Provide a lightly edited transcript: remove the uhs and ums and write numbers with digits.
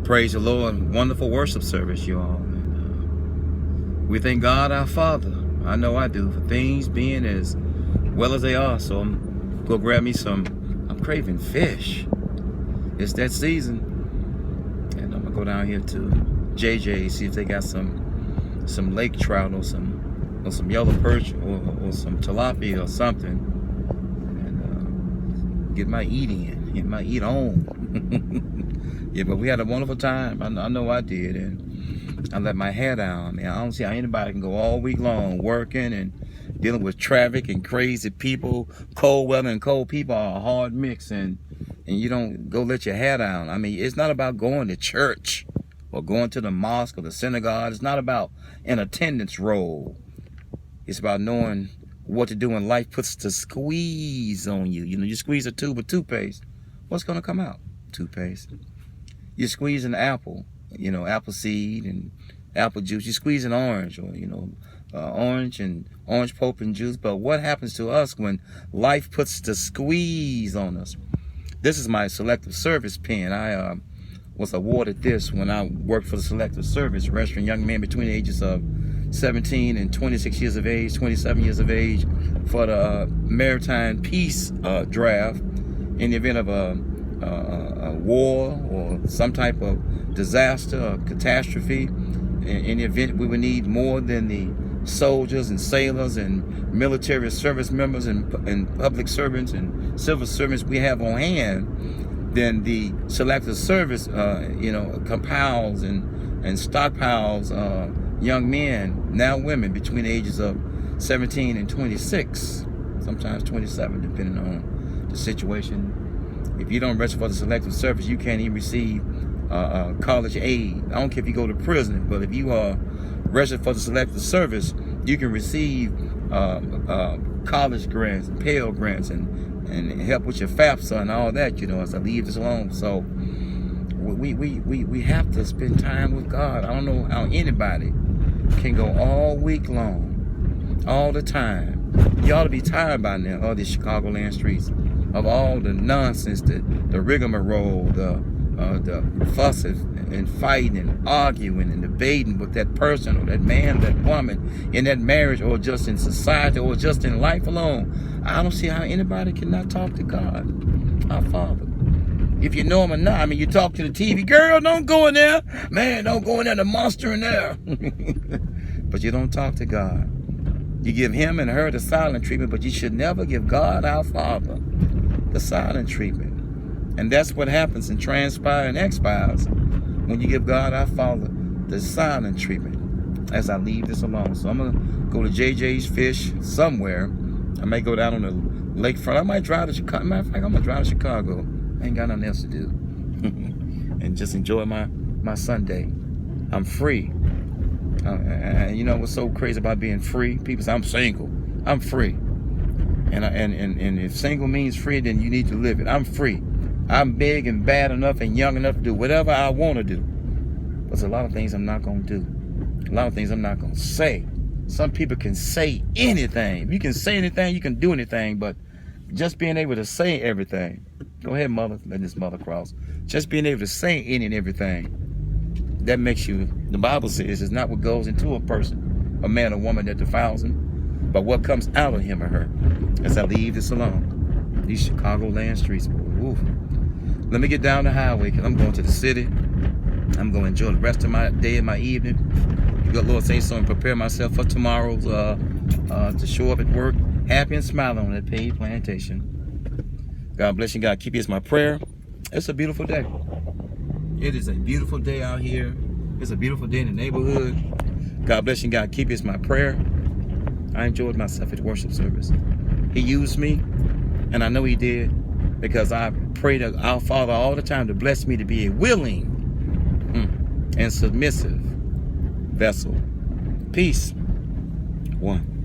Praise the Lord. Wonderful worship service, you all. We thank God our Father. I know I do, for things being as well as they are. So I'm going to grab me I'm craving fish. It's that season. And I'm going to go down here to JJ, see if they got some lake trout or some yellow perch or some tilapia or something. And get my eat in, get my eat on. Yeah, but we had a wonderful time. I know I did, and I let my hair down. Man, I don't see how anybody can go all week long working and dealing with traffic and crazy people. Cold weather and cold people are a hard mix, and you don't go let your hair down. I mean, it's not about going to church or going to the mosque or the synagogue. It's not about an attendance role. It's about knowing what to do when life puts the squeeze on you. You know, you squeeze a tube of toothpaste. What's going to come out? Toothpaste. You squeeze an apple, you know, apple seed and apple juice. You squeeze an orange, or, you know, orange and orange pulp and juice. But what happens to us when life puts the squeeze on us? This is my selective service pen. I was awarded this when I worked for the selective service, registering young men between the ages of 17 and 26 years of age, 27 years of age, for the maritime peace draft in the event of a war or some type of disaster or catastrophe. In the event we would need more than the soldiers and sailors and military service members and public servants and civil servants we have on hand, then the selective service you know, compiles and stockpiles young men, now women, between the ages of 17 and 26, sometimes 27, depending on the situation. If you don't register for the selective service, you can't even receive college aid. I don't care if you go to prison, but if you are registered for the selective service, you can receive college grants and Pell grants and help with your FAFSA and all that, you know, as I leave this alone. So we have to spend time with God. I don't know how anybody can go all week long, all the time. You ought to be tired by now of these Chicagoland streets, of all the nonsense, the rigmarole, the fussing and fighting and arguing and debating with that person or that man, that woman, in that marriage or just in society or just in life alone. I don't see how anybody cannot talk to God, our Father. If you know him or not. I mean, you talk to the TV, girl, don't go in there. Man, don't go in there, the monster in there. But you don't talk to God. You give him and her the silent treatment, but you should never give God, our Father, the silent treatment. And that's what happens and transpires and expires when you give God, our Father, the silent treatment, as I leave this alone. So I'm going to go to JJ's Fish somewhere. I may go down on the lakefront. I might drive to Chicago. Matter of fact, I'm going to drive to Chicago. I ain't got nothing else to do. And just enjoy my Sunday. I'm free. You know what's so crazy about being free? People say, I'm single. I'm free. And if single means free, then you need to live it. I'm free. I'm big and bad enough and young enough to do whatever I want to do. But there's a lot of things I'm not going to do. A lot of things I'm not going to say. Some people can say anything. If you can say anything, you can do anything. But just being able to say everything. Go ahead, mother. Let this mother cross. Just being able to say any and everything. That makes you, the Bible says, it's not what goes into a person, a man or woman, that defiles him, but what comes out of him or her. As I leave this alone. These Chicagoland streets, boy. Ooh. Let me get down the highway, because I'm going to the city. I'm going to enjoy the rest of my day and my evening. Good Lord say so, and prepare myself for tomorrow's to show up at work happy and smiling on that paid plantation. God bless you. God keep you is my prayer. It's a beautiful day. It is a beautiful day out here. It's a beautiful day in the neighborhood. God bless you. God keep you is my prayer. I enjoyed myself at worship service. He used me, and I know he did, because I pray to our Father all the time to bless me to be a willing and submissive vessel. Peace. One.